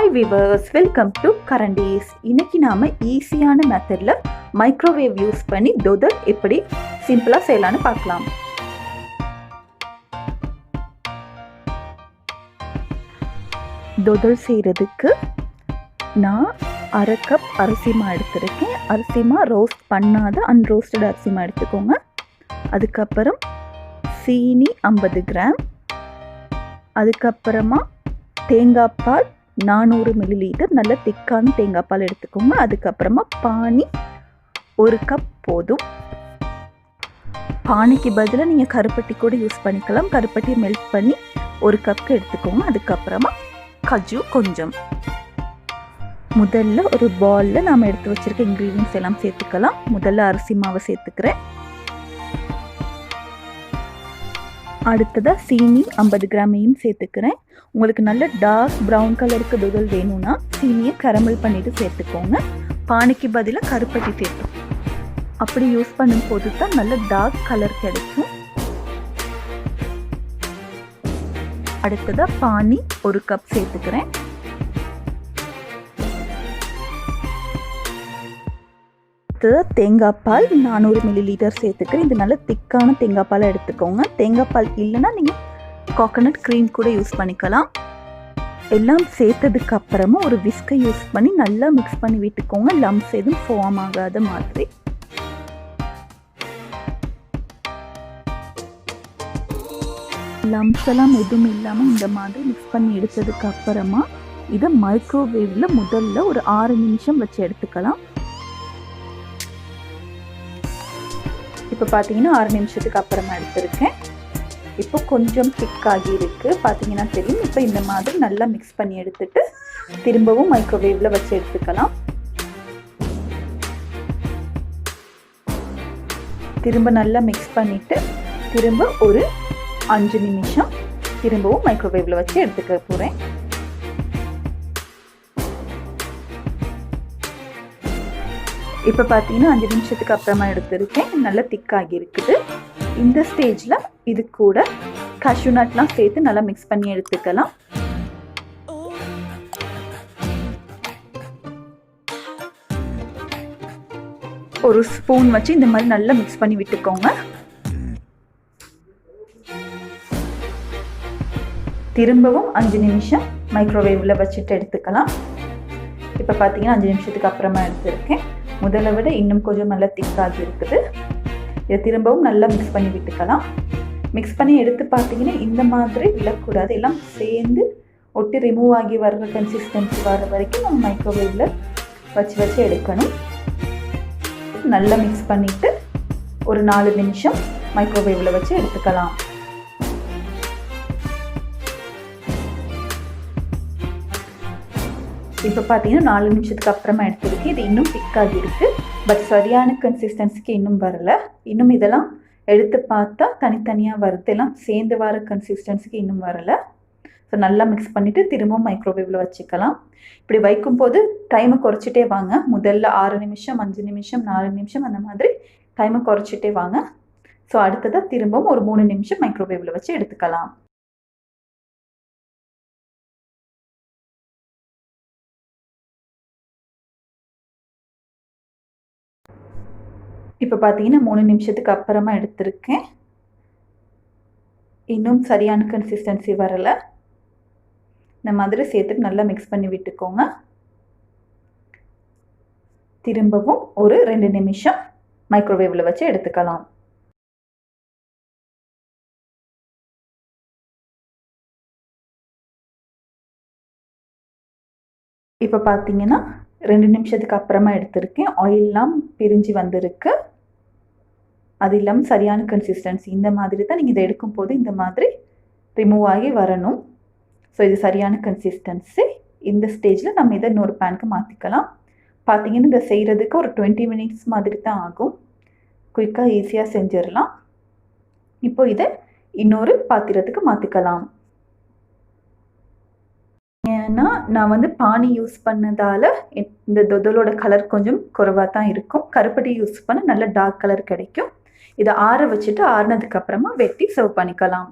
Hi viewers, welcome to Karan-Dees. இன்னைக்கு நாம ஈஸியான மெத்தட்ல மைக்ரோவேவ் யூஸ் பண்ணி தொதல் எப்படி சிம்பிளா செய்யலாம்னு பார்க்கலாம். தொதல் செய்யறதுக்கு நான் 1/2 கப் அரிசிமா எடுத்திருக்கேன். அரிசிமா ரோஸ்ட் பண்ணாத அன்ரோஸ்டட் அரிசிமா எடுத்துக்கோங்க. அதுக்கப்புறம் சீனி 50 கிராம், அதுக்கப்புறமா தேங்காய் பால் 400 மில்லிலிட்டர், நல்ல திக்கான தேங்காய் பால் எடுத்துக்கோங்க. அதுக்கப்புறமா பானி 1 கப் போதும். பானிக்கு பதிலாக நீங்கள் கருப்பட்டி கூட யூஸ் பண்ணிக்கலாம். கருப்பட்டி மெல்ட் பண்ணி 1 கப்புக்கு எடுத்துக்கோங்க. அதுக்கப்புறமா கஜு கொஞ்சம். முதல்ல ஒரு பவுலில் நாம் எடுத்து வச்சுருக்க இன்க்ரீடியன்ஸ் எல்லாம் சேர்த்துக்கலாம். முதல்ல அரிசி மாவை சேர்த்துக்கிறேன். அடுத்ததாக சீனி 50 கிராமையும் சேர்த்துக்கிறேன். உங்களுக்கு நல்ல டார்க் ப்ரௌன் கலருக்கு தொதல் வேணும்னா சீனியை கரமல் பண்ணிவிட்டு சேர்த்துக்கோங்க. பானிக்கு பதிலாக கருப்பட்டி சேர்த்தோம். அப்படி யூஸ் பண்ணும்போது தான் நல்ல டார்க் கலர் கிடைக்கும். அடுத்ததாக பானி 1 கப் சேர்த்துக்கிறேன். தேங்காய் பால் 400 மில்லிலிட்டர் சேர்த்துக்கிறேன். இது நல்ல திக்கான தேங்காய் பாலை எடுத்துக்கோங்க. தேங்காய் பால் இல்லைன்னா நீங்கள் கோகோனட் க்ரீம் கூட யூஸ் பண்ணிக்கலாம். எல்லாம் சேர்த்ததுக்கு அப்புறமா ஒரு விஸ்கை யூஸ் பண்ணி நல்லா மிக்ஸ் பண்ணி விட்டுக்கோங்க. லம்ஸ் எதுவும் ஃபார்ம் ஆகாத மாதிரி. லம்ஸ் எல்லாம் எதுவும் இல்லாமல் இந்த மாதிரி மிக்ஸ் பண்ணி எடுத்ததுக்கு அப்புறமா இதை மைக்ரோவேவில் முதல்ல ஒரு 6 நிமிஷம் வச்சு எடுத்துக்கலாம். இப்போ பார்த்தீங்கன்னா 6 நிமிஷத்துக்கு அப்புறமா எடுத்திருக்கேன். இப்போ கொஞ்சம் திக்காகி இருக்குது, பார்த்தீங்கன்னா தெரியும். இப்போ இந்த மாதிரி நல்லா மிக்ஸ் பண்ணி எடுத்துட்டு திரும்பவும் மைக்ரோவேவில் வச்சு எடுத்துக்கலாம். திரும்ப நல்லா மிக்ஸ் பண்ணிவிட்டு திரும்ப ஒரு 5 நிமிஷம் திரும்பவும் மைக்ரோவேவில் வச்சு எடுத்துக்க போகிறேன். இப்போ பார்த்தீங்கன்னா 5 நிமிஷத்துக்கு அப்புறமா எடுத்துருக்கேன். நல்லா திக்காகி இருக்குது. இந்த ஸ்டேஜில் இது கூட cashew நட்லாம் சேர்த்து நல்லா மிக்ஸ் பண்ணி எடுத்துக்கலாம். ஒரு ஸ்பூன் வச்சு இந்த மாதிரி நல்லா மிக்ஸ் பண்ணி விட்டுக்கோங்க. திரும்பவும் 5 நிமிஷம் மைக்ரோவேவில் வச்சுட்டு எடுத்துக்கலாம். இப்போ பார்த்தீங்கன்னா 5 நிமிஷத்துக்கு அப்புறமா எடுத்துருக்கேன். முதல்ல விட இன்னும் கொஞ்சம் நல்லா திக்காகி இருக்குது. இதை திரும்பவும் நல்லா மிக்ஸ் பண்ணி விட்டுக்கலாம். மிக்ஸ் பண்ணி எடுத்து பார்த்தீங்கன்னா இந்த மாதிரி விழக்கூடாது. எல்லாம் சேர்ந்து ஒட்டி ரிமூவ் ஆகி வர்ற கன்சிஸ்டன்சி வர வரைக்கும் நம்ம மைக்ரோவேவில் வச்சு எடுக்கணும். நல்லா மிக்ஸ் பண்ணிவிட்டு ஒரு 4 நிமிஷம் மைக்ரோவேவில் வச்சு எடுத்துக்கலாம். இப்போ பார்த்தீங்கன்னா 4 நிமிஷத்துக்கு அப்புறமா எடுத்துருக்கு. இது இன்னும் திக்காகி இருக்குது. பட் சரியான கன்சிஸ்டன்சிக்கு இன்னும் வரலை. இன்னும் இதெல்லாம் எடுத்து பார்த்தா தனித்தனியாக வருது. எல்லாம் சேர்ந்து வர கன்சிஸ்டன்சிக்கு இன்னும் வரலை. ஸோ நல்லா மிக்ஸ் பண்ணிவிட்டு திரும்பவும் மைக்ரோவேவில் வச்சுக்கலாம். இப்படி வைக்கும்போது டைமை குறைச்சிட்டே வாங்க. முதல்ல 6 நிமிஷம், 5 நிமிஷம், 4 நிமிஷம் அந்த மாதிரி டைமை குறைச்சிட்டே வாங்க. ஸோ அடுத்ததாக திரும்பவும் ஒரு 3 நிமிஷம் மைக்ரோவேவில் வச்சு எடுத்துக்கலாம். இப்போ பார்த்தீங்கன்னா 3 நிமிஷத்துக்கு அப்புறமா எடுத்திருக்கேன். இன்னும் சரியான கன்சிஸ்டன்சி வரலை. இந்த மாதிரி சேர்த்துட்டு நல்லா மிக்ஸ் பண்ணி விட்டுக்கோங்க. திரும்பவும் ஒரு 2 நிமிஷம் மைக்ரோவேவில் வச்சு எடுத்துக்கலாம். இப்போ பார்த்தீங்கன்னா 2 நிமிஷத்துக்கு அப்புறமா எடுத்திருக்கேன். ஆயிலெலாம் பிரிஞ்சு வந்திருக்கு. அது இல்லாமல் சரியான கன்சிஸ்டன்சி இந்த மாதிரி தான் நீங்கள் இதை எடுக்கும்போது இந்த மாதிரி ரிமூவ் ஆகி வரணும். ஸோ இது சரியான கன்சிஸ்டன்சி. இந்த ஸ்டேஜில் நம்ம இதை இன்னொரு பேனுக்கு மாற்றிக்கலாம். பார்த்தீங்கன்னா இதை செய்கிறதுக்கு ஒரு 20 மினிட்ஸ் மாதிரி தான் ஆகும். குயிக்காக ஈஸியாக செஞ்சிடலாம். இப்போ இதை இன்னொரு பாத்திரத்துக்கு மாற்றிக்கலாம். ஏன்னா நான் பானி யூஸ் பண்ணதால் இந்த தொதலோட கலர் கொஞ்சம் குறைவாக தான் இருக்கும். கருப்பட்டி யூஸ் பண்ண நல்ல டார்க் கலர் கிடைக்கும். இதை ஆற வச்சுட்டு ஆறுனதுக்கு அப்புறமா வெட்டி சர்வ் பண்ணிக்கலாம்.